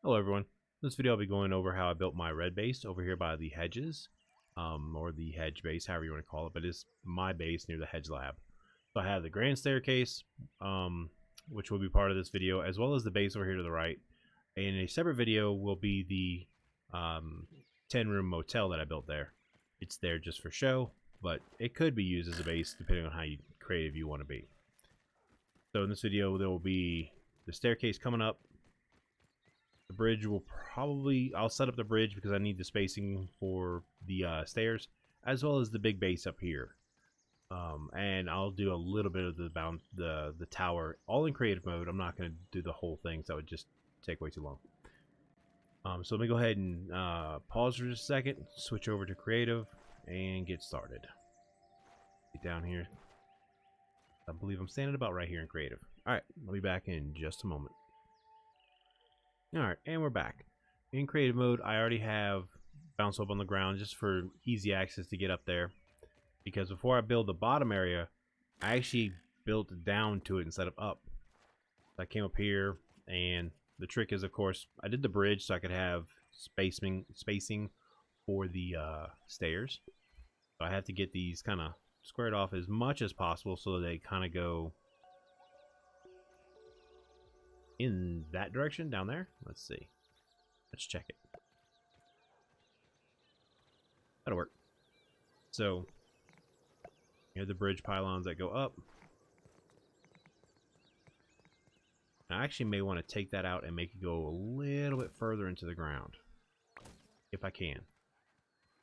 Hello everyone. In this video I'll be going over how I built my red base over here by the Hedges, or the Hedge base, however you want to call it, but it's my base near the Hedge lab. So I have the grand staircase, which will be part of this video, as well as the base over here to the right. And a separate video will be the 10-room motel that I built there. It's there just for show, but it could be used as a base depending on how creative you want to be. So in this video there will be the staircase coming up. The bridge will I'll set up the bridge because I need the spacing for the stairs, as well as the big base up here. And I'll do a little bit of the tower, all in creative mode. I'm not going to do the whole thing, so that would just take way too long. So let me go ahead and pause for just a second, switch over to creative, and get started. Get down here. I believe I'm standing about right here in creative. Alright, I'll be back in just a moment. Alright, and we're back. In creative mode, I already have bounce up on the ground just for easy access to get up there. Because before I build the bottom area, I actually built down to it instead of up. I came up here, and the trick is, of course, I did the bridge so I could have spacing for the stairs. So I have to get these kind of squared off as much as possible so they kind of go in that direction down there. Let's see. Let's check it. That'll work. So here are the bridge pylons that go up. I actually may want to take that out and make it go a little bit further into the ground, if I can.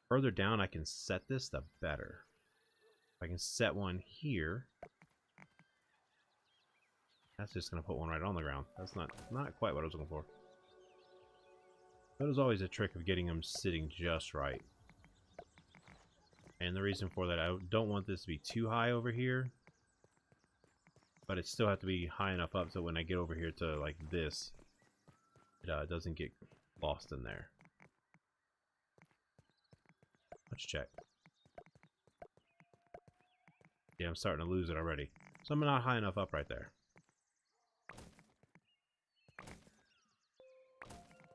Further down I can set this, the better. If I can set one here, that's just going to put one right on the ground. That's not quite what I was looking for. But there's always a trick of getting them sitting just right. And the reason for that, I don't want this to be too high over here, but it still have to be high enough up so when I get over here to like this, it doesn't get lost in there. Let's check. Yeah, I'm starting to lose it already. So I'm not high enough up right there.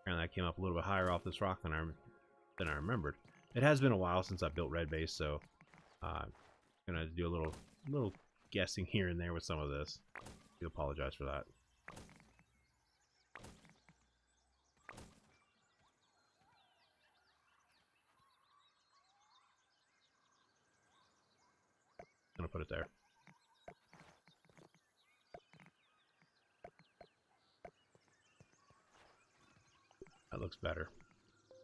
And that came up a little bit higher off this rock than I remembered. It has been a while since I built red base, so I'm gonna do a little guessing here and there with some of this. I do apologize for that. I'm gonna put it there. That looks better.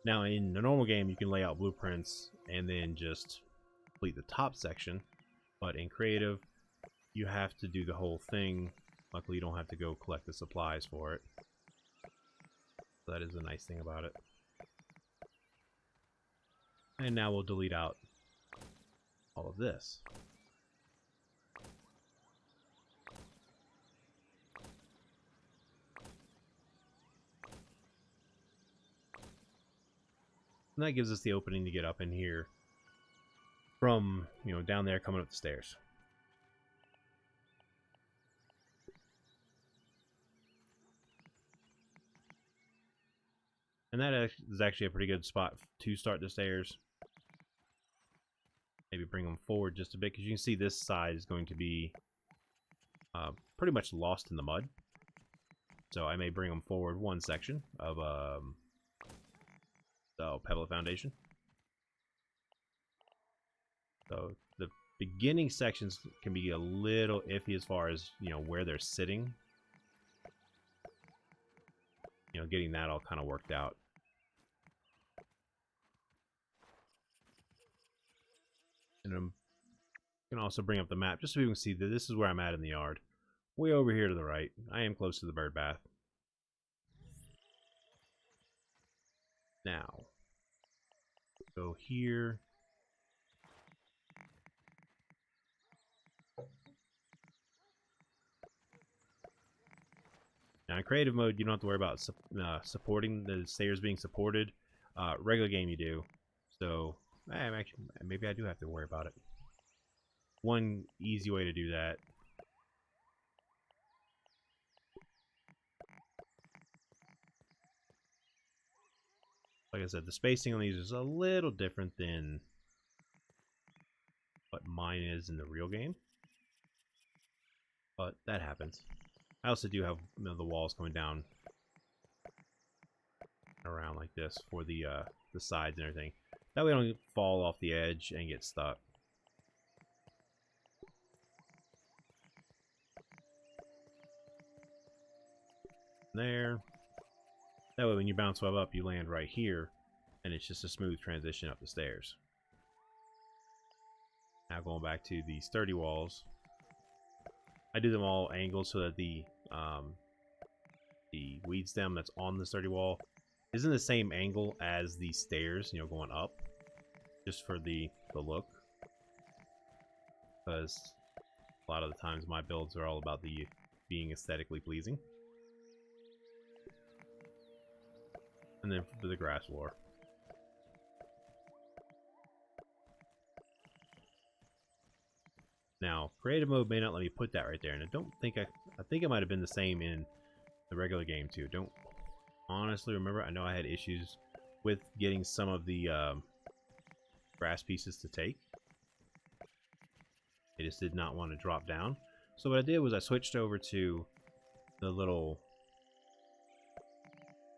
Now in the normal game you can lay out blueprints and then just complete the top section, but in creative you have to do the whole thing. Luckily you don't have to go collect the supplies for it. So that is the nice thing about it. And now we'll delete out all of this. And that gives us the opening to get up in here from, down there coming up the stairs. And that is actually a pretty good spot to start the stairs. Maybe bring them forward just a bit, because you can see this side is going to be pretty much lost in the mud. So I may bring them forward one section of Pallet foundation. So the beginning sections can be a little iffy as far as where they're sitting. Getting that all kind of worked out. And I can also bring up the map just so we can see that this is where I'm at in the yard. Way over here to the right. I am close to the bird bath. Now, go here. Now in creative mode, you don't have to worry about supporting the stairs being supported. Regular game you do. So, actually, maybe I do have to worry about it. One easy way to do that Like I said, the spacing on these is a little different than what mine is in the real game, but that happens. I also do have, you know, the walls coming down around like this for the sides and everything. That way I don't fall off the edge and get stuck. There. That way when you bounce web up, you land right here, and it's just a smooth transition up the stairs. Now going back to the sturdy walls, I do them all angles so that the weed stem that's on the sturdy wall isn't the same angle as the stairs, you know, going up, just for the look. Because a lot of the times my builds are all about the being aesthetically pleasing. And then for the grass floor. Now, creative mode may not let me put that right there, and I don't think I think it might have been the same in the regular game too. Don't honestly remember. I know I had issues with getting some of the grass pieces to take. It just did not want to drop down. So what I did was I switched over to the little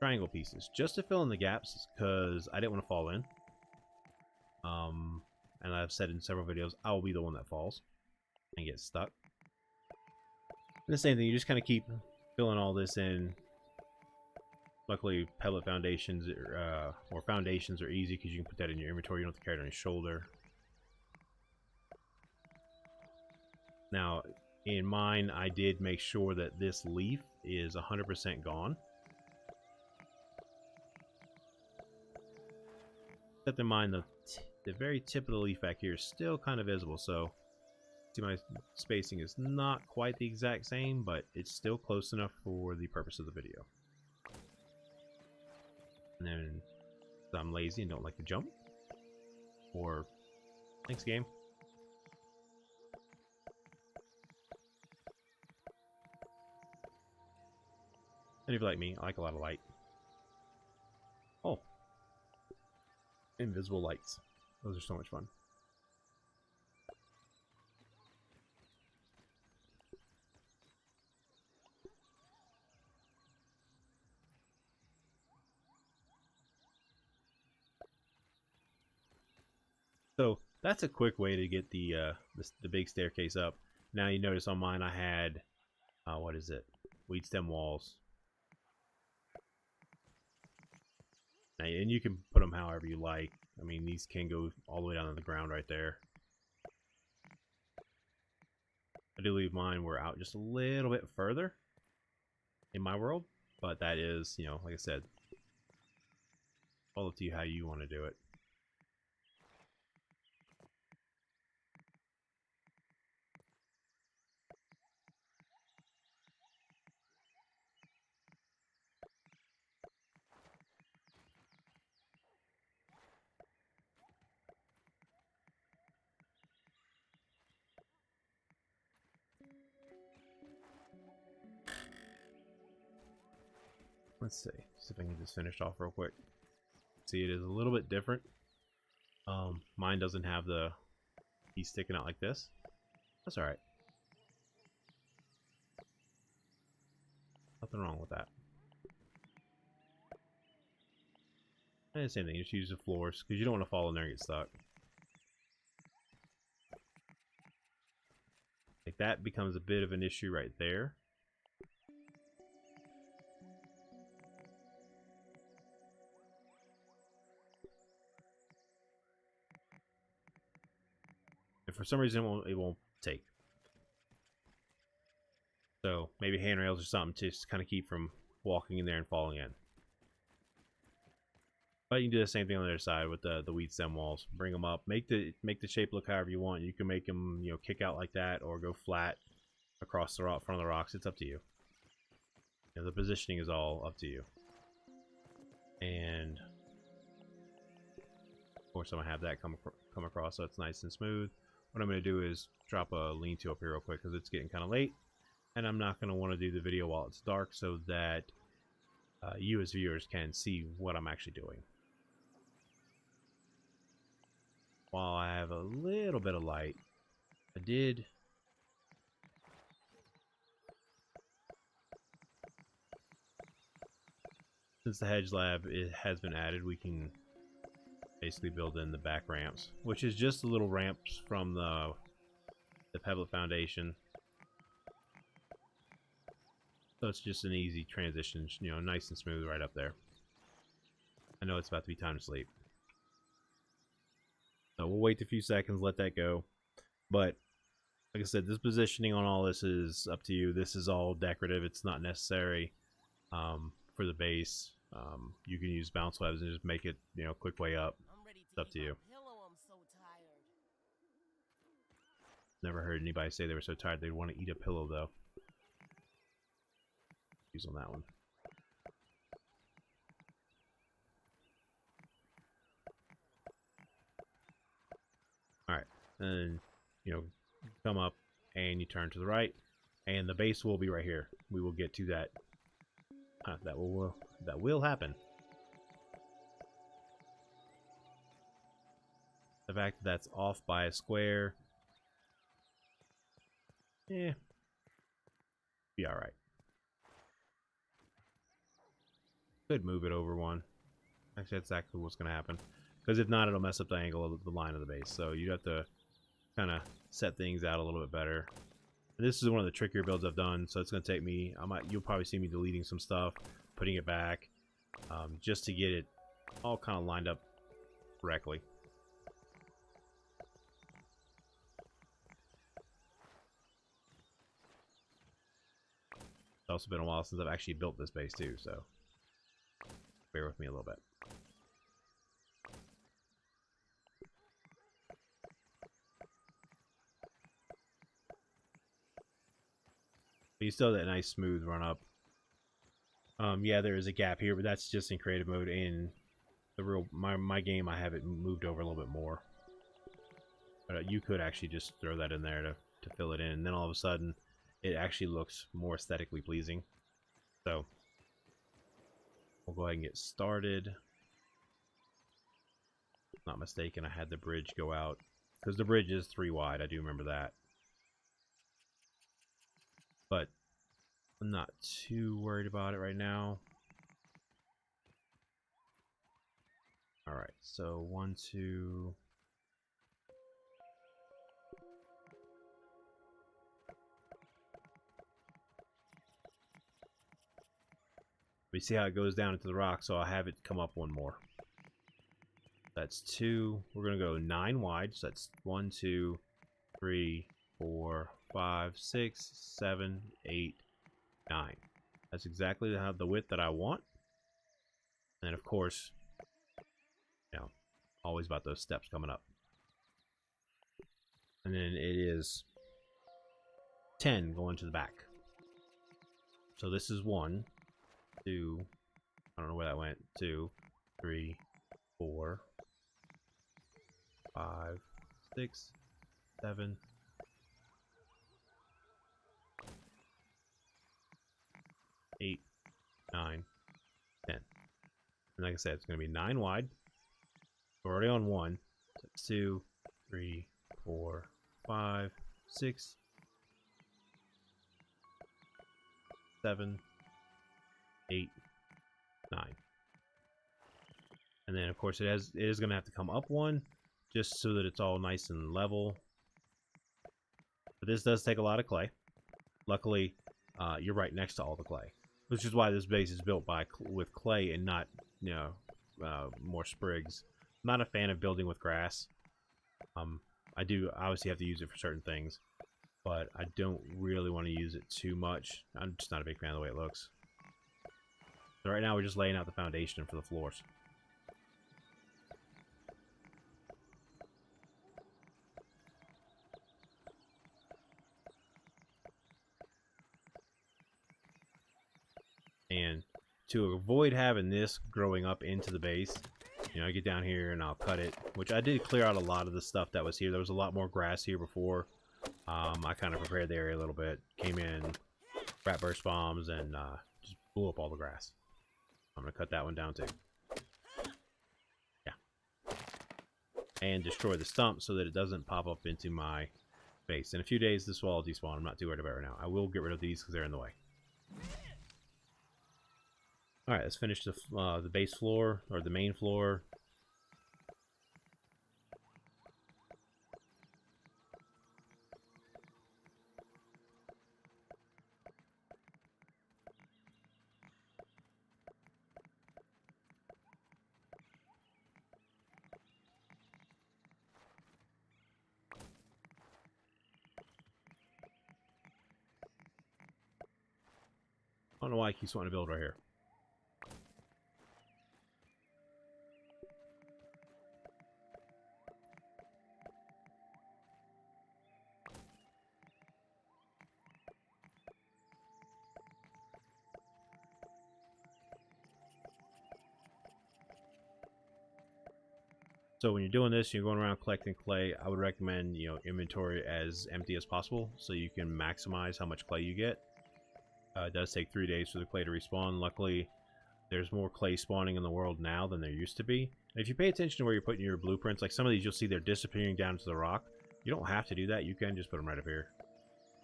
triangle pieces just to fill in the gaps because I didn't want to fall in. And I've said in several videos, I will be the one that falls and gets stuck. And the same thing, you just kind of keep filling all this in. Luckily, pellet foundations or foundations are easy because you can put that in your inventory. You don't have to carry it on your shoulder. Now, in mine, I did make sure that this leaf is 100% gone. Keep in mind, the very tip of the leaf back here is still kind of visible, so see my spacing is not quite the exact same, but it's still close enough for the purpose of the video. And then I'm lazy and don't like to jump, or thanks game. And if you're like me, I like a lot of light. Oh, invisible lights. Those are so much fun. So that's a quick way to get the big staircase up. Now you notice on mine I had what is it? Weed stem walls. Now, and you can put them however you like. I mean, these can go all the way down to the ground right there. I do leave mine were out just a little bit further in my world, but that is, you know, like I said, all up to you how you want to do it. Let's see if I can just finish off real quick. See, it is a little bit different. Mine doesn't have the piece sticking out like this. That's all right. Nothing wrong with that. And the same thing, just use the floors because you don't want to fall in there and get stuck. Like that becomes a bit of an issue right there. And for some reason it won't take. So maybe handrails or something to just kind of keep from walking in there and falling in. But you can do the same thing on the other side with the weed stem walls. Bring them up, make the shape look however you want. You can make them, you know, kick out like that or go flat across the front of the rocks. It's up to you. You know, the positioning is all up to you. And of course, I'm gonna have that come across so it's nice and smooth. What I'm gonna do is drop a lean-to up here real quick because it's getting kind of late, and I'm not gonna want to do the video while it's dark so that you as viewers can see what I'm actually doing. while I have a little bit of light, I did. Since the Hedge Lab has been added, we can basically build in the back ramps, which is just the little ramps from the Pallet foundation. So it's just an easy transition, you know, nice and smooth right up there. I know it's about to be time to sleep. So we'll wait a few seconds, let that go. But like I said, this positioning on all this is up to you. This is all decorative. It's not necessary for the base. You can use bounce webs and just make it, you know, quick way up. It's up to you. Never heard anybody say they were so tired they'd want to eat a pillow, though. Use on that one. Alright, and you know, come up and you turn to the right, and the base will be right here. We will get to that. That will happen. The fact that that's off by a square, be alright. Could move it over one. Actually, that's exactly what's going to happen. Because if not, it'll mess up the angle of the line of the base. So you have to kind of set things out a little bit better. And this is one of the trickier builds I've done, so it's going to take me. You'll probably see me deleting some stuff, putting it back, just to get it all kind of lined up correctly. It's also been a while since I've actually built this base too, so bear with me a little bit. But you still have that nice smooth run up. Yeah, there is a gap here, but that's just in creative mode. In the real my game, I have it moved over a little bit more. But you could actually just throw that in there to fill it in, and then all of a sudden, it actually looks more aesthetically pleasing. So we'll go ahead and get started. If I'm not mistaken, I had the bridge go out because the bridge is 3 wide. I do remember that. But I'm not too worried about it right now. Alright, so 1, 2. We see how it goes down into the rock, so I'll have it come up one more. That's 2. We're going to go 9 wide, so that's 1, 2, 3, 4, 5, 6, 7, 8, 9. That's exactly the width that I want. And of course, you know, always about those steps coming up. And then it is 10 going to the back. So this is 1, 2, I don't know where that went, 2, 3, 4, 5, 6, 7, 8, 9, 10. And like I said, it's going to be 9 wide. We're already on 1. So 2, 3, 4, 5, 6, 7, 8, 9. And then of course it is going to have to come up 1 just so that it's all nice and level. But this does take a lot of clay. Luckily, you're right next to all the clay, which is why this base is built with clay and not, you know, more sprigs. I'm not a fan of building with grass. I do obviously have to use it for certain things, but I don't really want to use it too much. I'm just not a big fan of the way it looks. So right now we're just laying out the foundation for the floors. And to avoid having this growing up into the base, you know, I get down here and I'll cut it, which I did clear out a lot of the stuff that was here. There was a lot more grass here before. I kind of prepared the area a little bit, came in, rat burst bombs, and just blew up all the grass. I'm going to cut that one down too. Yeah. and destroy the stump so that it doesn't pop up into my base. In a few days, this will all despawn. I'm not too worried about it right now. I will get rid of these because they're in the way. All right, let's finish the base floor, or the main floor. I don't know why I keep wanting to build right here. So when you're doing this, you're going around collecting clay, I would recommend, inventory as empty as possible so you can maximize how much clay you get. It does take 3 days for the clay to respawn. Luckily, there's more clay spawning in the world now than there used to be. And if you pay attention to where you're putting your blueprints, like some of these, you'll see they're disappearing down to the rock. You don't have to do that. You can just put them right up here.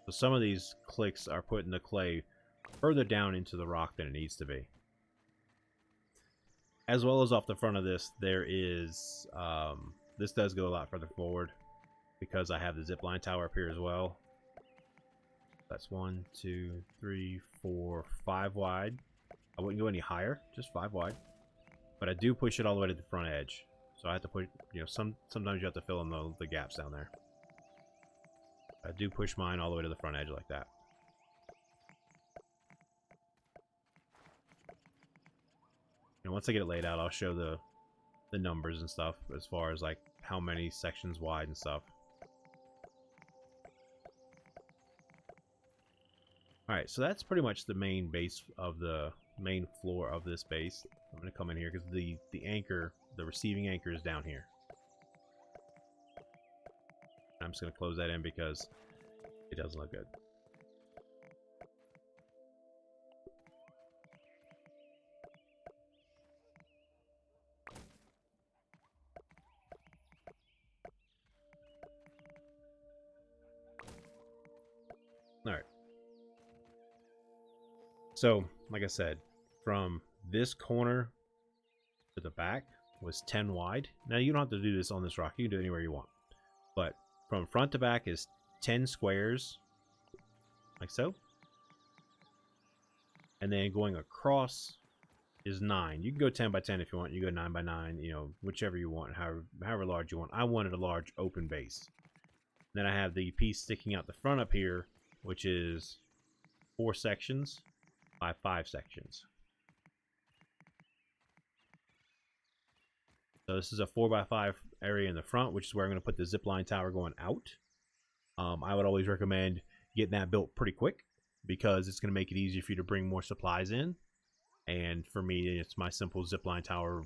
So some of these clicks are putting the clay further down into the rock than it needs to be. As well as off the front of this, there is, this does go a lot further forward because I have the zipline tower up here as well. That's 1, 2, 3, 4, 5 wide. I wouldn't go any higher, just 5 wide. But I do push it all the way to the front edge. So I have to put, sometimes you have to fill in the gaps down there. I do push mine all the way to the front edge like that. And once I get it laid out, I'll show the numbers and stuff as far as like how many sections wide and stuff. Alright, so that's pretty much the main base of the main floor of this base. I'm going to come in here because the anchor, the receiving anchor is down here. I'm just going to close that in because it doesn't look good. Alright. So, like I said, from this corner to the back was 10 wide. Now, you don't have to do this on this rock. You can do it anywhere you want. But from front to back is 10 squares, like so. And then going across is 9. You can go 10 by 10 if you want. You go 9 by 9, whichever you want, however large you want. I wanted a large open base. Then I have the piece sticking out the front up here, which is 4 sections by 5 sections. So this is a 4 by 5 area in the front, which is where I'm going to put the zipline tower going out. I would always recommend getting that built pretty quick because it's going to make it easier for you to bring more supplies in. And for me, it's my simple zipline tower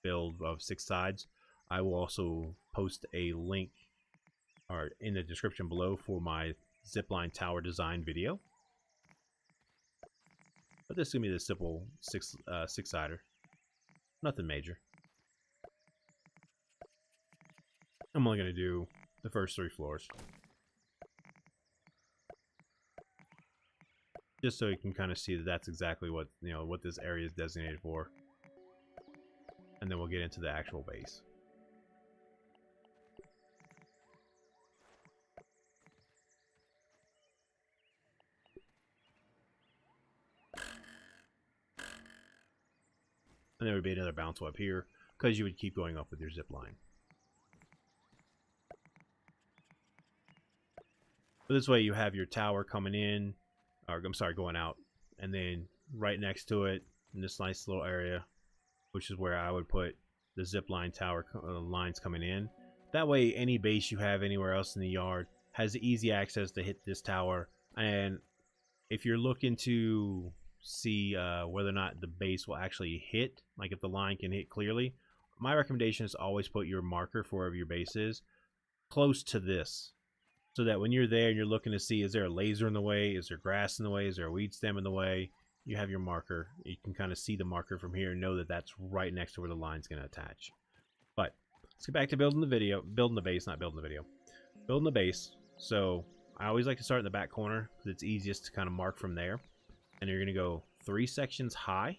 build of 6 sides. I will also post a link or in the description below for my zipline tower design video. But this is going to be the simple six-sider. Nothing major. I'm only going to do the first 3 floors. Just so you can kind of see that that's exactly what, what this area is designated for. And then we'll get into the actual base. And there would be another bounce up here because you would keep going up with your zip line. But this way you have your tower coming in, or I'm sorry, going out, and then right next to it in this nice little area, which is where I would put the zip line tower lines coming in. That way any base you have anywhere else in the yard has easy access to hit this tower. And if you're looking to see whether or not the base will actually hit, like if the line can hit clearly, my recommendation is always put your marker for wherever your base is close to this, so that when you're there and you're looking to see, is there a laser in the way, is there grass in the way, is there a weed stem in the way, you have your marker. You can kind of see the marker from here and know that that's right next to where the line's going to attach. But let's get back to building the base, not building the video. Building the base. So I always like to start in the back corner because it's easiest to kind of mark from there. And you're going to go 3 sections high.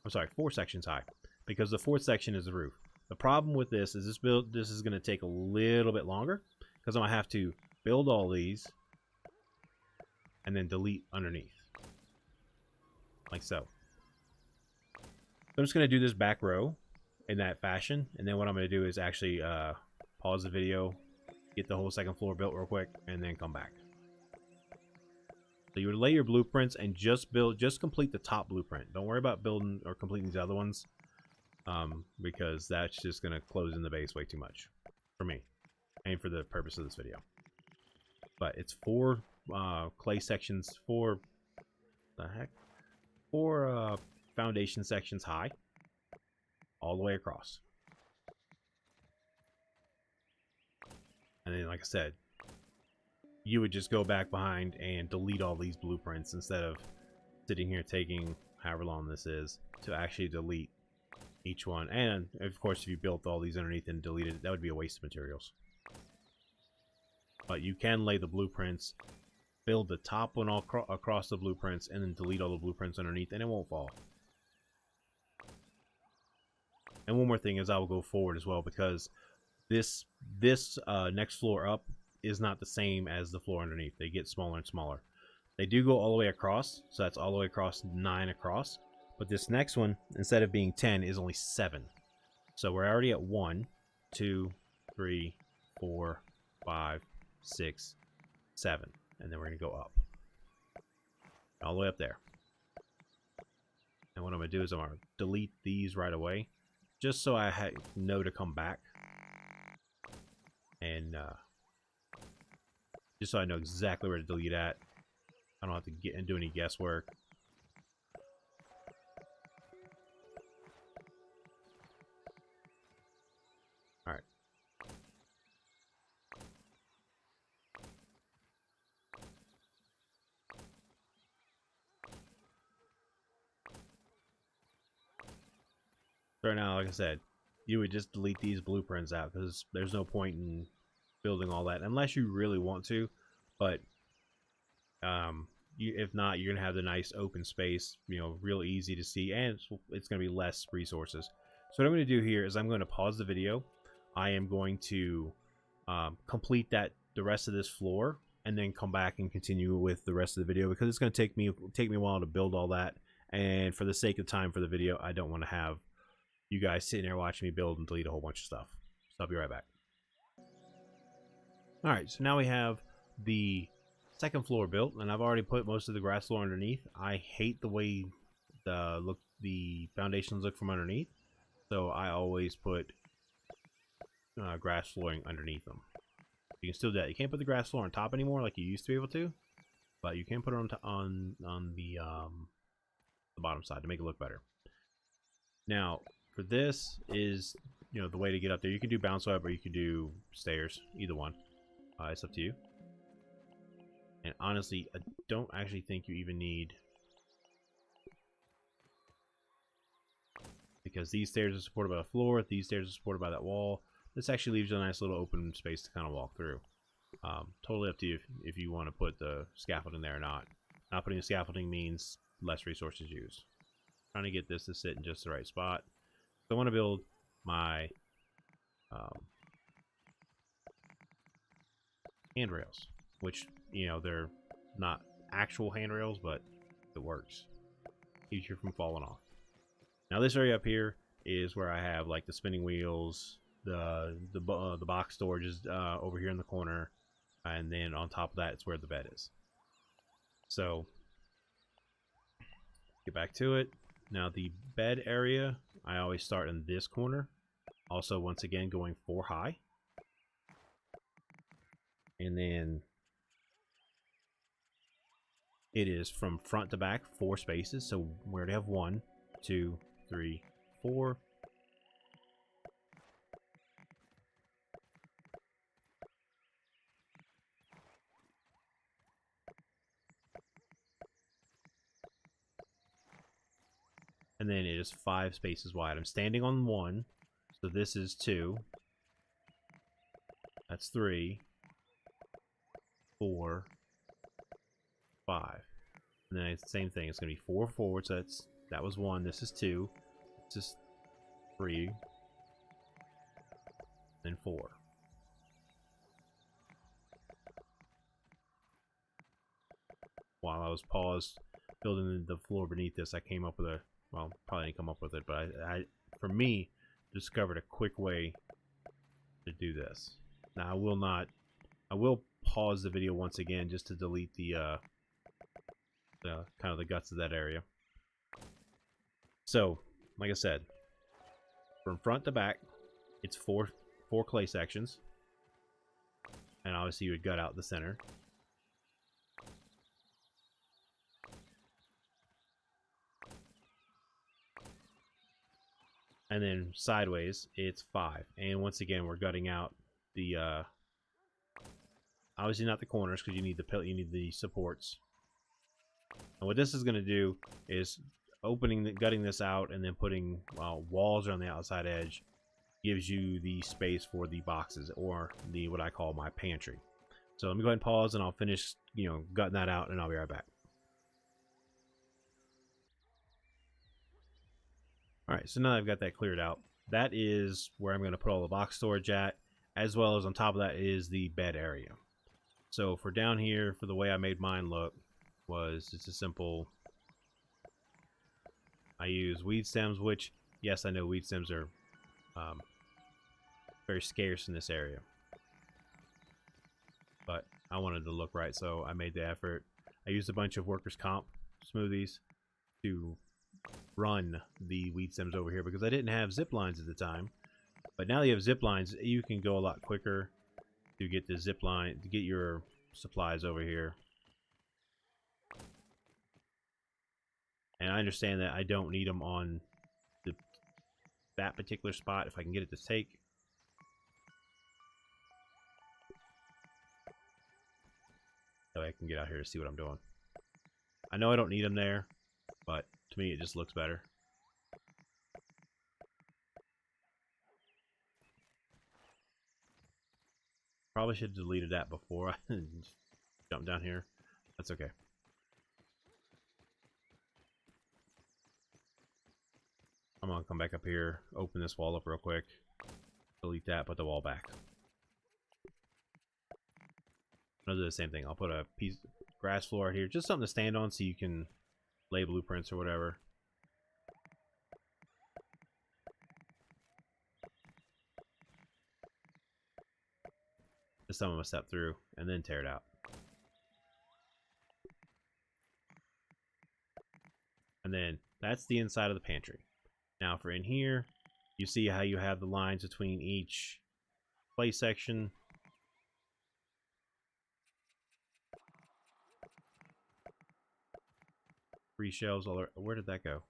I'm sorry, 4 sections high, because the 4th section is the roof. The problem with this is this is going to take a little bit longer because I'm going to have to build all these and then delete underneath. Like so. So I'm just going to do this back row in that fashion, and then what I'm going to do is actually pause the video, get the whole second floor built real quick, and then come back. So you would lay your blueprints and just complete the top blueprint. Don't worry about building or completing these other ones, because that's just going to close in the base way too much for me and for the purpose of this video. But it's 4 clay sections, 4 foundation sections high, all the way across. And then, like I said, you would just go back behind and delete all these blueprints instead of sitting here taking however long this is to actually delete each one. And of course, if you built all these underneath and deleted it, that would be a waste of materials. But you can lay the blueprints, build the top one all across the blueprints, and then delete all the blueprints underneath, and it won't fall. And one more thing is I will go forward as well, because this next floor up is not the same as the floor underneath. They get smaller and smaller. They do go all the way across, so that's all the way across, 9 across. But this next one, instead of being 10, is only 7. So we're already at 1, 2, 3, 4, 5, 6, 7. And then we're going to go up. All the way up there. And what I'm going to do is I'm going to delete these right away, just so I know to come back. And just so I know exactly where to delete at. I don't have to get and do any guesswork. All right. So now, like I said, you would just delete these blueprints out because there's no point in building all that unless you really want to. But if not, you're gonna have the nice open space, you know, real easy to see, and it's gonna be less resources. So what I'm gonna do here is I'm going to pause the video. I am going to complete the rest of this floor, and then come back and continue with the rest of the video, because it's going to take me a while to build all that, and for the sake of time for the video, I don't want to have you guys sitting there watching me build and delete a whole bunch of stuff. So I'll be right back. Alright, so now we have the second floor built, and I've already put most of the grass floor underneath. I hate the way the foundations look from underneath, so I always put grass flooring underneath them. You can still do that. You can't put the grass floor on top anymore like you used to be able to, but you can put it on the bottom side to make it look better. Now, for this is, you know, the way to get up there. You can do bounce web or you can do stairs, either one. It's up to you. And honestly, I don't actually think you even need, because these stairs are supported by the floor, these stairs are supported by that wall. This actually leaves you a nice little open space to kind of walk through. Totally up to you if you want to put the scaffolding there or not. Not putting the scaffolding means less resources used. Trying to get this to sit in just the right spot. So I want to build my handrails, which, you know, they're not actual handrails, but it works. Keeps you from falling off. Now this area up here is where I have like the spinning wheels, the box storage is over here in the corner, and then on top of that it's where the bed is. So get back to it. Now the bed area, I always start in this corner. Also, once again, going 4 high. And then it is from front to back 4 spaces. So we already have 1, 2, 3, 4. and then it is 5 spaces wide. I'm standing on 1, so this is 2. That's 3, 4, 5. And then it's the same thing. It's going to be 4 forward, so that was 1. This is 2. This is 3. Then 4. While I was paused building the floor beneath this, I came up with a, well, probably didn't come up with it, but I for me, discovered a quick way to do this. Now I will pause the video once again just to delete the kind of the guts of that area. So, like I said, from front to back, it's four clay sections, and obviously you would gut out the center. And then sideways, it's 5. And once again, we're gutting out the obviously not the corners because you need the supports. And what this is going to do is gutting this out and then putting walls around the outside edge gives you the space for the boxes, or the what I call my pantry. So let me go ahead and pause, and I'll finish gutting that out, and I'll be right back. Alright, so now that I've got that cleared out, that is where I'm going to put all the box storage at, as well as on top of that is the bed area. So for down here, for the way I made mine look, was it's a simple, I use weed stems, which, yes, I know weed stems are very scarce in this area. But I wanted to look right, so I made the effort. I used a bunch of workers' comp smoothies to run the weed stems over here because I didn't have zip lines at the time. But now that you have zip lines, you can go a lot quicker to get the zip line, to get your supplies over here. And I understand that I don't need them on that particular spot if I can get it to take. That way I can get out here to see what I'm doing. I know I don't need them there, but to me it just looks better. Probably should have deleted that before I jumped down here. That's okay. I'm gonna come back up here, open this wall up real quick, delete that, put the wall back. I'll do the same thing. I'll put a piece of grass floor right here, just something to stand on so you can lay blueprints or whatever. Just some of them step through and then tear it out. And then that's the inside of the pantry. Now for in here, you see how you have the lines between each play section. Three shelves all. Where did that go?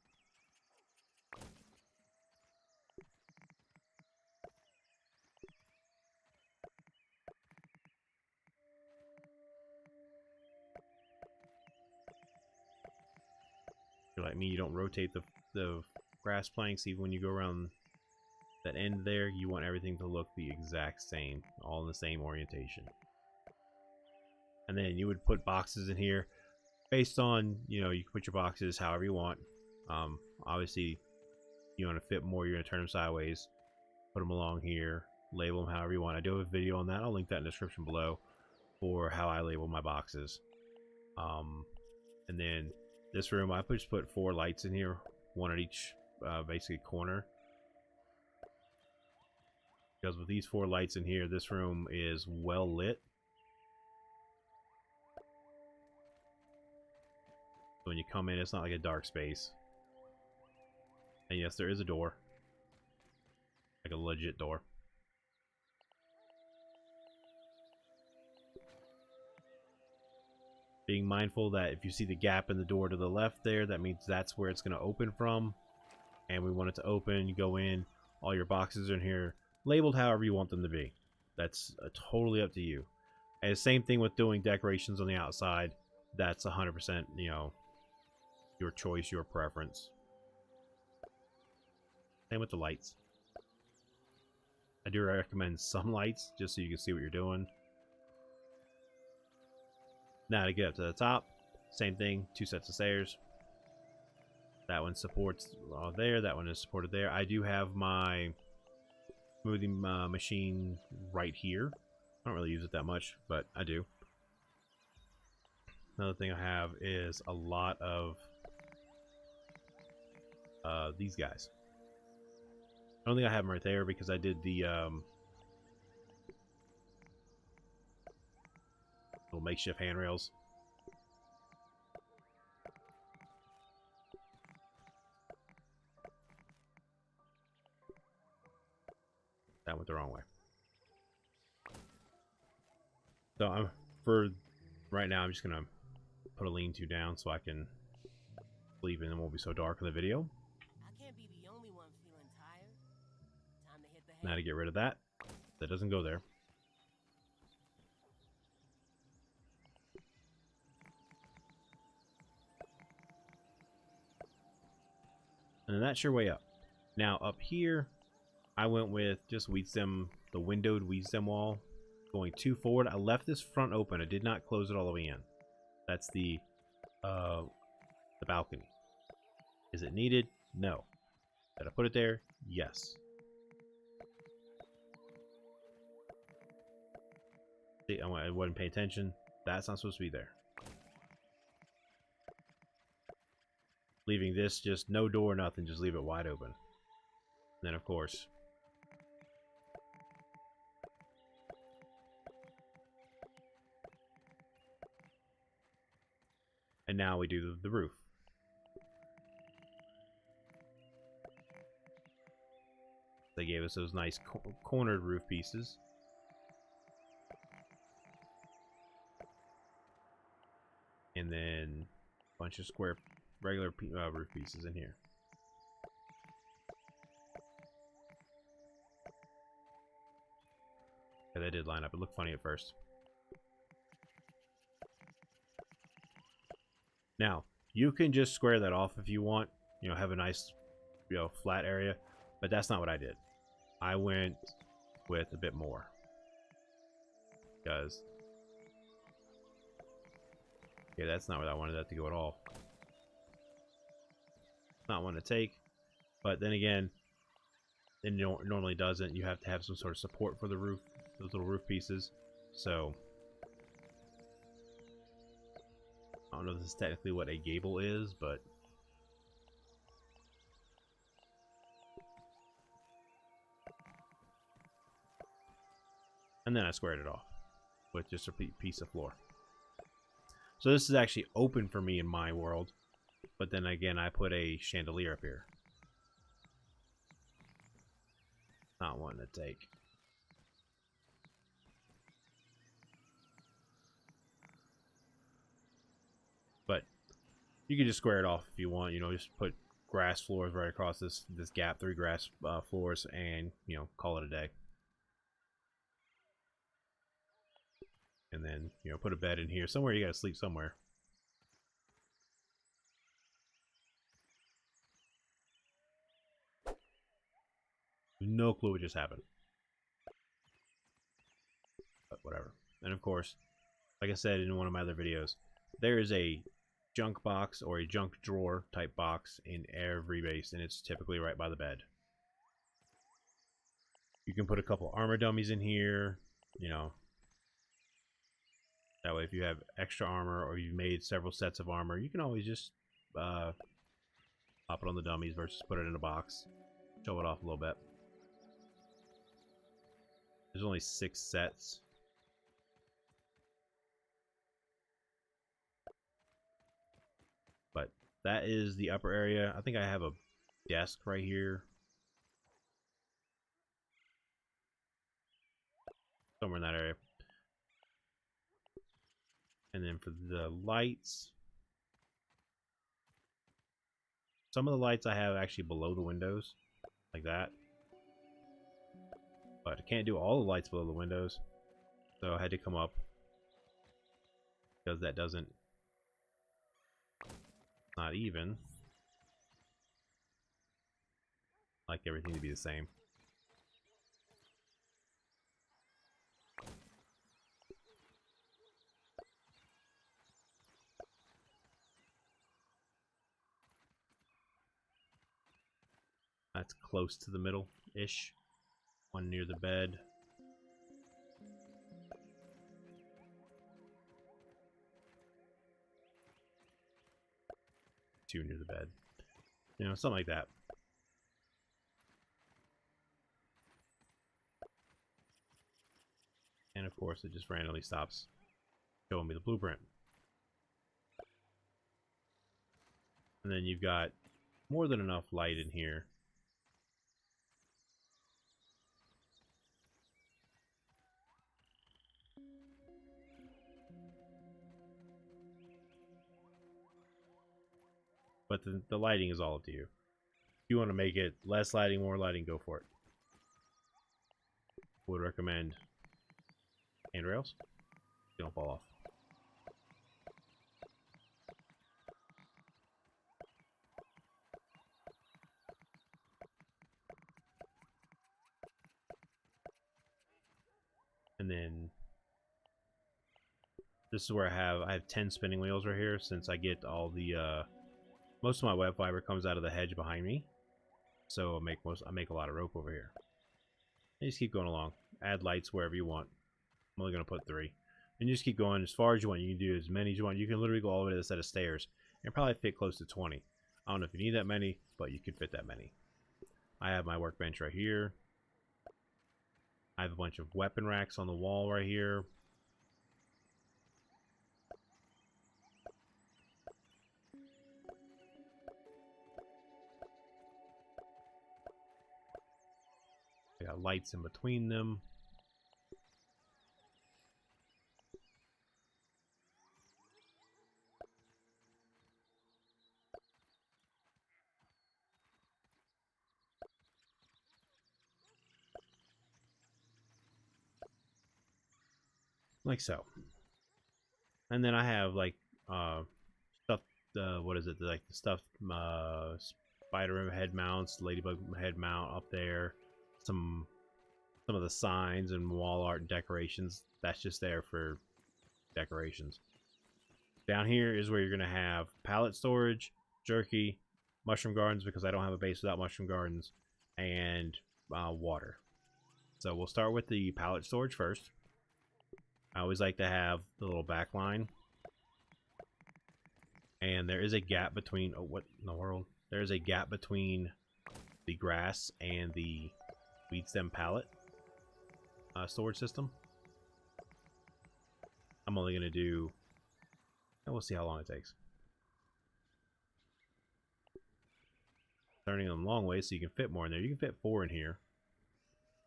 If you're like me, you don't rotate the grass planks even when you go around that end there. You want everything to look the exact same, all in the same orientation. And then you would put boxes in here based on, you can put your boxes however you want. Obviously, you want to fit more, you're going to turn them sideways, put them along here, label them however you want. I do have a video on that. I'll link that in the description below for how I label my boxes. And then this room, I just put 4 lights in here, one at each basically corner. Because with these 4 lights in here, this room is well lit. When you come in, it's not like a dark space. And yes, there is a door. Like a legit door. Being mindful that if you see the gap in the door to the left there, that means that's where it's going to open from. And we want it to open, you go in, all your boxes are in here, labeled however you want them to be. That's totally up to you. And the same thing with doing decorations on the outside. That's 100%, your choice, your preference. Same with the lights. I do recommend some lights just so you can see what you're doing. Now to get up to the top, same thing, 2 sets of stairs. That one supports there, that one is supported there. I do have my smoothing machine right here. I don't really use it that much, but I do. Another thing I have is a lot of these guys. I don't think I have them right there because I did the little makeshift handrails. That went the wrong way. So for right now, I'm just gonna put a lean-to down so I can sleep and it won't be so dark in the video. I can't be the only one feeling tired. Time to hit the Now hay. to get rid of that. That doesn't go there. And then that's your way up. Now up here, I went with just weed stem, the windowed weed stem wall, going 2 forward. I left this front open. I did not close it all the way in. That's the balcony. Is it needed? No. Did I put it there? Yes. See, I wasn't paying attention. That's not supposed to be there. Leaving this just no door, nothing. Just leave it wide open. And then, of course, and now we do the roof. They gave us those nice cornered roof pieces. And then a bunch of square, regular roof pieces in here. Yeah, they did line up. It looked funny at first. Now, you can just square that off if you want. You know, have a nice, flat area. But that's not what I did. I went with a bit more. Because, yeah, that's not what I wanted that to go at all. Not one to take. But then again, it normally doesn't. You have to have some sort of support for the roof, those little roof pieces. So, I don't know if this is technically what a gable is, but and then I squared it off with just a piece of floor. So this is actually open for me in my world, but then again, I put a chandelier up here. Not one to take. But you can just square it off if you want. Just put grass floors right across this gap, 3 grass floors, and call it a day. And then put a bed in here somewhere. You gotta sleep somewhere. No clue what just happened, but whatever. And of course, like I said in one of my other videos, there is a junk box or a junk drawer type box in every base, and it's typically right by the bed. You can put a couple armor dummies in here, that way if you have extra armor or you've made several sets of armor, you can always just pop it on the dummies versus put it in a box. Show it off a little bit. There's only 6 sets. But that is the upper area. I think I have a desk right here. Somewhere in that area. And then for the lights, some of the lights I have actually below the windows, like that. But I can't do all the lights below the windows, so I had to come up because that doesn't, not even. I like everything to be the same. That's close to the middle-ish. One near the bed. Two near the bed. You know, something like that. And of course, it just randomly stops showing me the blueprint. And then you've got more than enough light in here. But the lighting is all up to you. If you want to make it less lighting, more lighting, go for it. Would recommend handrails. You don't fall off. And then this is where I have 10 spinning wheels right here, since I get all the most of my web fiber comes out of the hedge behind me. So I make a lot of rope over here. And just keep going along. Add lights wherever you want. I'm only gonna put 3. And you just keep going as far as you want. You can do as many as you want. You can literally go all the way to the set of stairs and probably fit close to 20. I don't know if you need that many, but you could fit that many. I have my workbench right here. I have a bunch of weapon racks on the wall right here. I got lights in between them. Like so. And then I have like stuff, what is it, like the stuff, spider head mounts, ladybug head mount up there, some of the signs and wall art and decorations. That's just there for decorations. Down here is where you're gonna have pallet storage, jerky, mushroom gardens, because I don't have a base without mushroom gardens, and water. So we'll start with the pallet storage first. I always like to have the little back line. And there is a gap between, oh, what in the world? There is a gap between the grass and the weed stem pallet storage system. I'm only going to do, and we'll see how long it takes. Turning them long ways so you can fit more in there. You can fit 4 in here.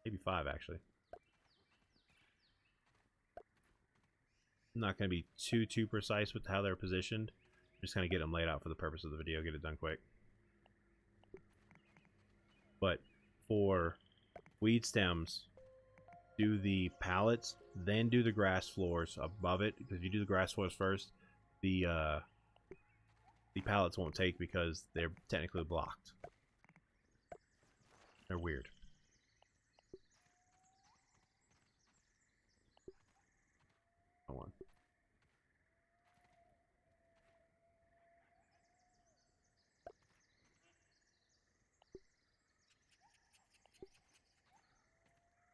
Maybe 5, actually. I'm not going to be too precise with how they're positioned. I'm just going to get them laid out for the purpose of the video, get it done quick. But for weed stems, do the pallets, then do the grass floors above it, because if you do the grass floors first, the pallets won't take because they're technically blocked. They're weird. Hold on.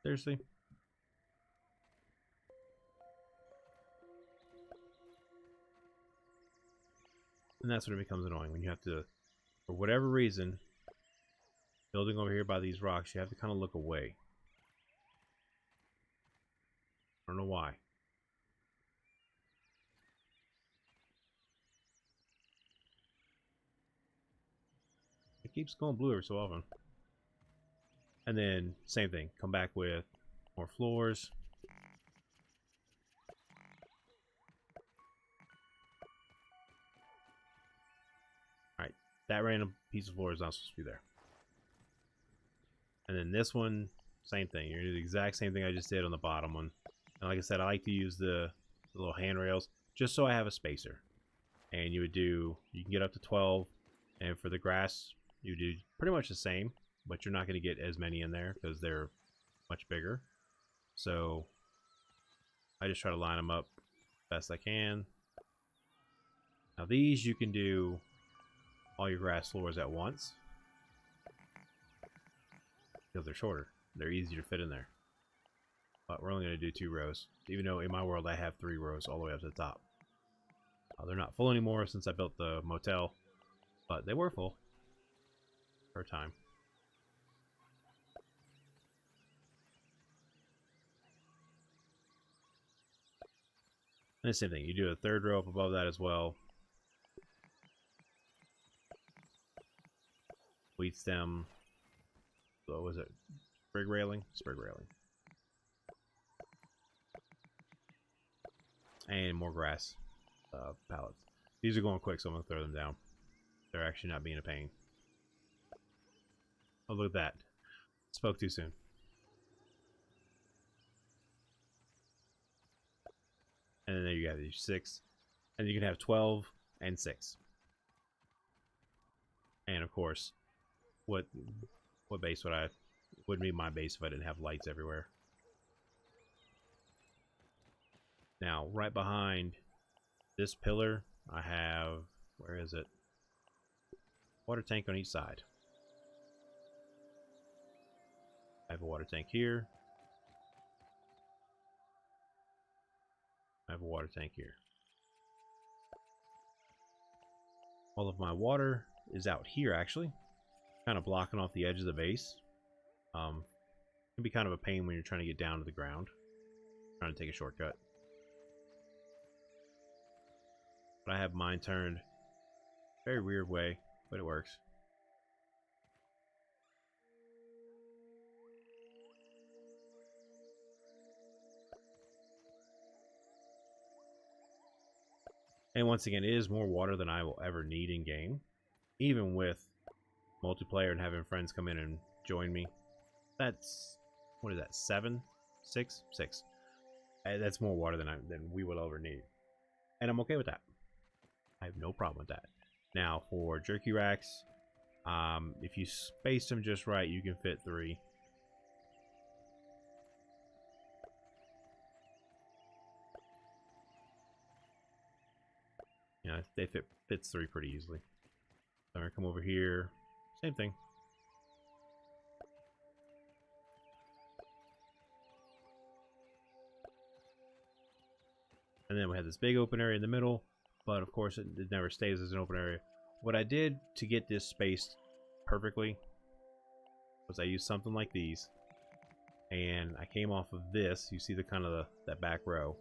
Seriously? And that's when it becomes annoying, when you have to, for whatever reason, building over here by these rocks, you have to kind of look away. I don't know why. It keeps going blue every so often. And then, same thing. Come back with more floors. Alright, that random piece of floor is not supposed to be there. And then this one, same thing. You're going to do the exact same thing I just did on the bottom one. And like I said, I like to use the little handrails just so I have a spacer. And you would do, you can get up to 12. And for the grass, you do pretty much the same. but you're not going to get as many in there because they're much bigger. So I just try to line them up best I can. Now these you can do all your grass floors at once because they're shorter. They're easier to fit in there. But we're only going to do 2 rows, even though in my world I have 3 rows all the way up to the top. They're not full anymore since I built the motel, but they were full for a time. And the same thing, you do a 3rd row up above that as well. Wheat stem. What was it? Sprig railing? Sprig railing. And more grass pallets. These are going quick, so I'm going to throw them down. They're actually not being a pain. Oh, look at that. Spoke too soon. And then there you have these 6. And you can have 12 and 6. And of course, what base wouldn't be my base if I didn't have lights everywhere. Now, right behind this pillar, I have, where is it? Water tank on each side. I have a water tank here. I have a water tank here. All of my water is out here, actually. Kind of blocking off the edge of the base. It can be kind of a pain when you're trying to get down to the ground. Trying to take a shortcut. But I have mine turned very weird way, but it works. And once again, it is more water than I will ever need in game. Even with multiplayer and having friends come in and join me. That's, what is that, 7? 6? 6. That's more water than we will ever need. And I'm okay with that. I have no problem with that. Now, for jerky racks, if you space them just right, you can fit 3. Yeah, they fits 3 pretty easily. So I'm gonna come over here, same thing. And then we have this big open area in the middle, but of course it never stays as an open area. What I did to get this spaced perfectly was I used something like these, and I came off of this. You see the kind of that back row.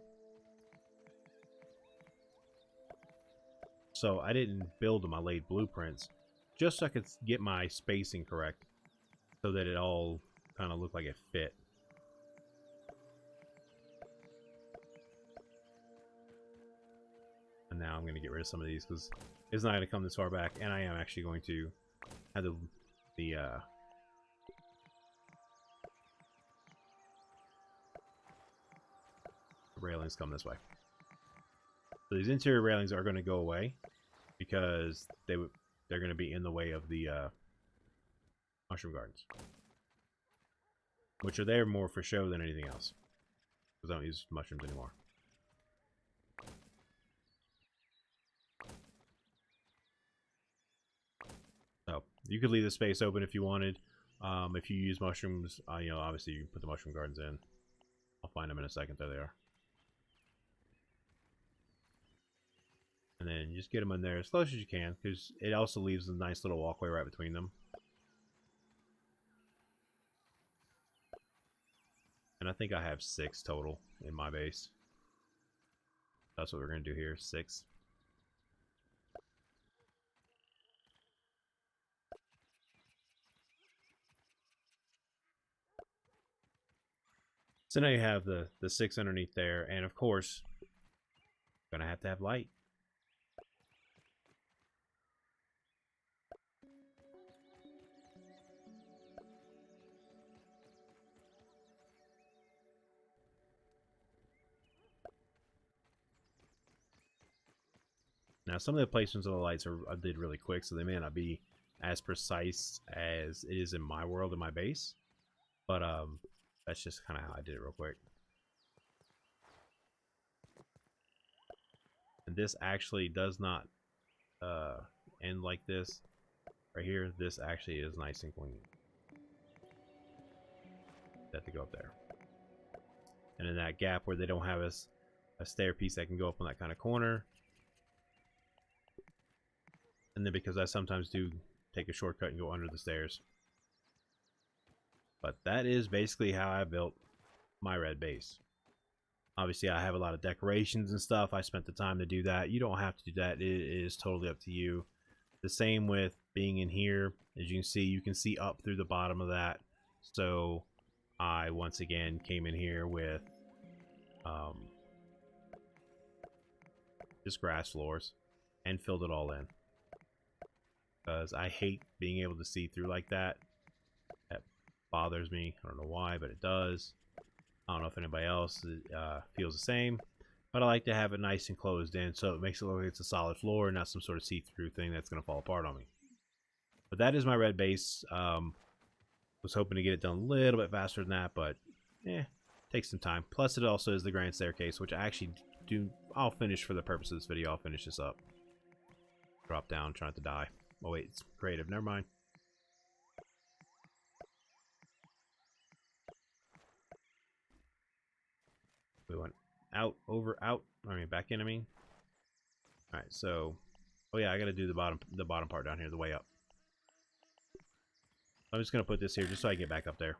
So I didn't build them, I laid blueprints just so I could get my spacing correct so that it all kind of looked like it fit. And now I'm going to get rid of some of these because it's not going to come this far back, and I am actually going to have the railings come this way. So these interior railings are going to go away because they're going to be in the way of the mushroom gardens, which are there more for show than anything else because I don't use mushrooms anymore. So you could leave the space open if you wanted. If you use mushrooms, you know, obviously you can put the mushroom gardens in. I'll find them in a second. There they are. And then just get them in there as close as you can, because it also leaves a nice little walkway right between them. And I think I have 6 total in my base. That's what we're going to do here, 6. So now you have the 6 underneath there, and of course, you're going to have light. Now some of the placements of the lights I did really quick, so they may not be as precise as it is in my world, in my base. But that's just kind of how I did it real quick. And this actually does not end like this. Right here, this actually is nice and clean. That to go up there. And in that gap where they don't have a stair piece that can go up on that kind of corner. And then because I sometimes do take a shortcut and go under the stairs. But that is basically how I built my red base. Obviously, I have a lot of decorations and stuff. I spent the time to do that. You don't have to do that. It is totally up to you. The same with being in here. As you can see up through the bottom of that. So I once again came in here with just grass floors and filled it all in. Because I hate being able to see through like that. That bothers me. I don't know why, but it does. I don't know if anybody else feels the same, but I like to have it nice and closed in so it makes it look like it's a solid floor and not some sort of see-through thing that's going to fall apart on me. But that is my red base. Was hoping to get it done a little bit faster than that, but takes some time. Plus it also is the grand staircase, which I actually I'll finish for the purpose of this video. I'll finish this up. Drop down, try not to die. Oh wait, it's creative. Never mind. We went out, over, out. I mean, back in. I mean. All right. So, oh yeah, I got to do the bottom part down here, the way up. I'm just gonna put this here just so I can get back up there.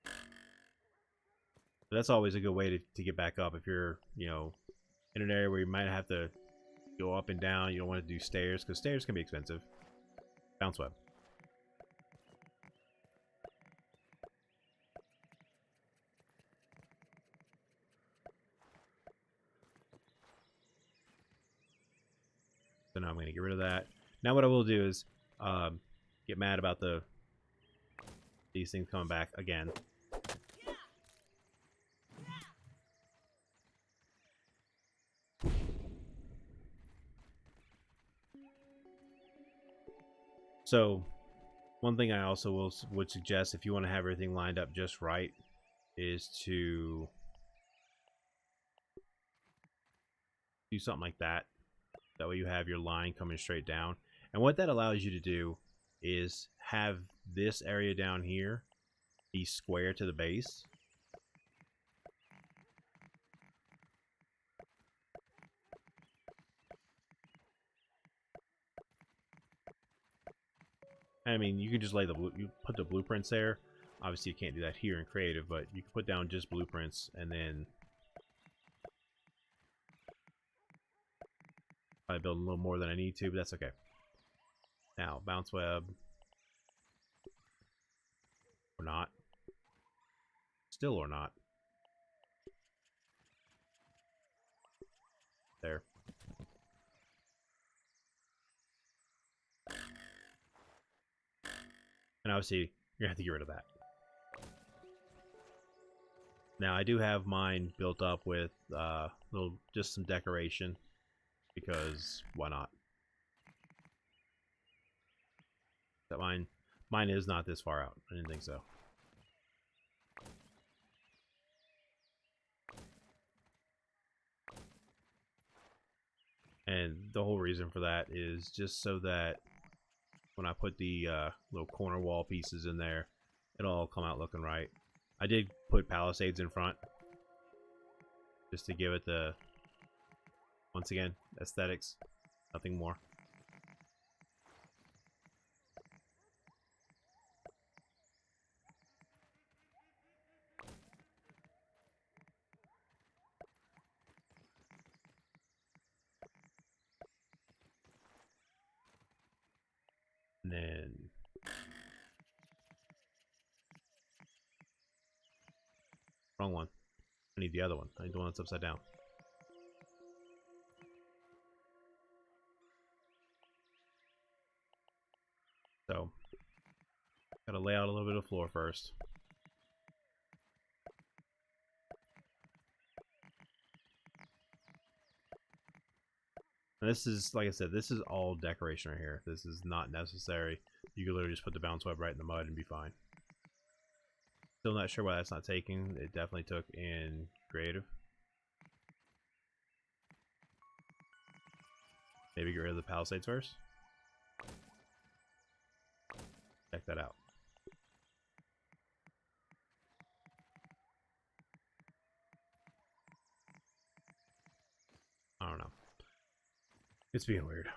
But that's always a good way to get back up if you're, in an area where you might have to go up and down. You don't want to do stairs because stairs can be expensive. Bounce web. So now I'm going to get rid of that. Now what I will do is get mad about these things coming back again. So one thing I also would suggest if you want to have everything lined up just right is to do something like that. That way you have your line coming straight down. And what that allows you to do is have this area down here be square to the base. I mean, you can just lay you put the blueprints there. Obviously, you can't do that here in creative, but you can put down just blueprints and then probably build a little more than I need to, but that's okay. Now, bounce web. Or not. Still or not. There. And obviously, you're going to have to get rid of that. Now, I do have mine built up with just some decoration. Because, why not? That mine is not this far out. I didn't think so. And the whole reason for that is just so that when I put the little corner wall pieces in there, it'll all come out looking right. I did put palisades in front just to give it the, once again, aesthetics, nothing more. And then wrong one. I need the other one. I need the one that's upside down. So, gotta lay out a little bit of floor first. And this is, like I said, this is all decoration right here. This is not necessary. You could literally just put the bounce web right in the mud and be fine. Still not sure why that's not taking. It definitely took in creative. Maybe get rid of the palisades first. Check that out. I don't know. It's being weird.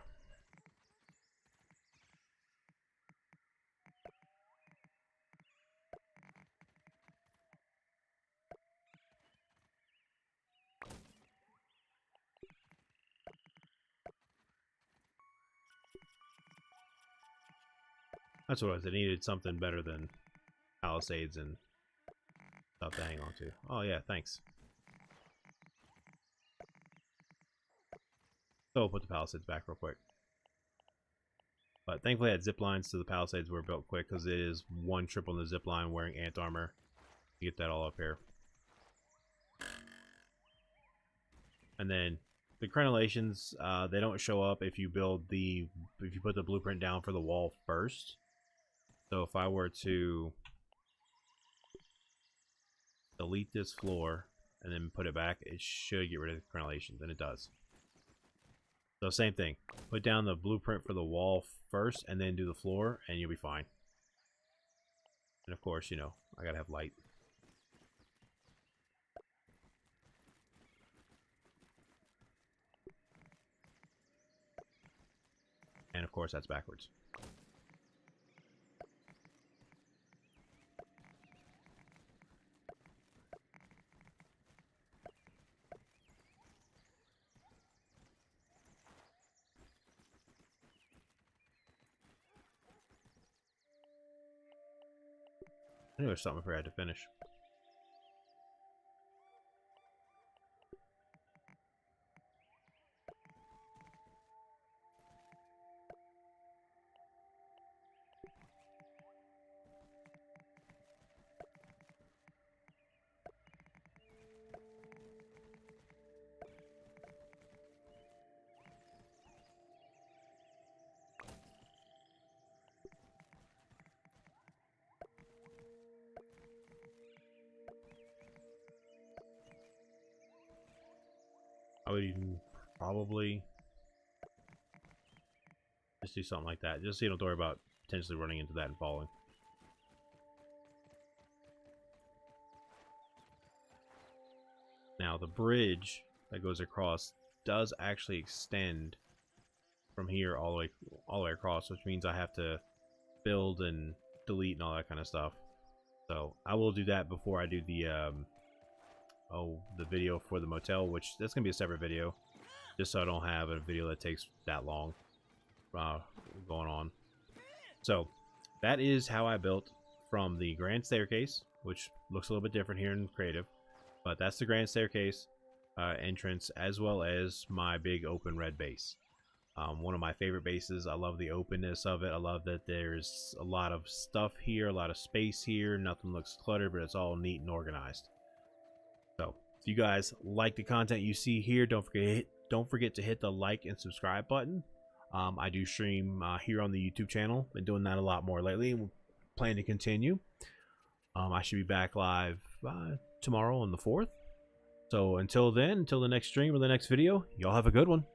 That's what it was. It needed something better than palisades and stuff to hang on to. Oh yeah, thanks. So we'll put the palisades back real quick. But thankfully I had zip lines, so the palisades were built quick because it is one trip on the zip line wearing ant armor. You get that all up here. And then the crenellations, they don't show up if you put the blueprint down for the wall first. So if I were to delete this floor and then put it back, it should get rid of the crenellations, and it does. So same thing, put down the blueprint for the wall first and then do the floor and you'll be fine. And of course, you know, I gotta have light. And of course that's backwards. I knew there was something I forgot to finish. I would even probably just do something like that, just so you don't worry about potentially running into that and falling. Now the bridge that goes across does actually extend from here all the way across, which means I have to build and delete and all that kind of stuff. So I will do that before I do the video for the motel, which that's gonna be a separate video, just so I don't have a video that takes that long going on. So that is how I built from the grand staircase, which looks a little bit different here in creative, but that's the grand staircase entrance, as well as my big open red base. One of my favorite bases. I love the openness of it. I love that there's a lot of stuff here, a lot of space here. Nothing looks cluttered, but it's all neat and organized. So if you guys like the content you see here, don't forget to hit the like and subscribe button. I do stream here on the YouTube channel. Been doing that a lot more lately, and plan to continue. I should be back live tomorrow on the 4th. So until then, until the next stream or the next video, y'all have a good one.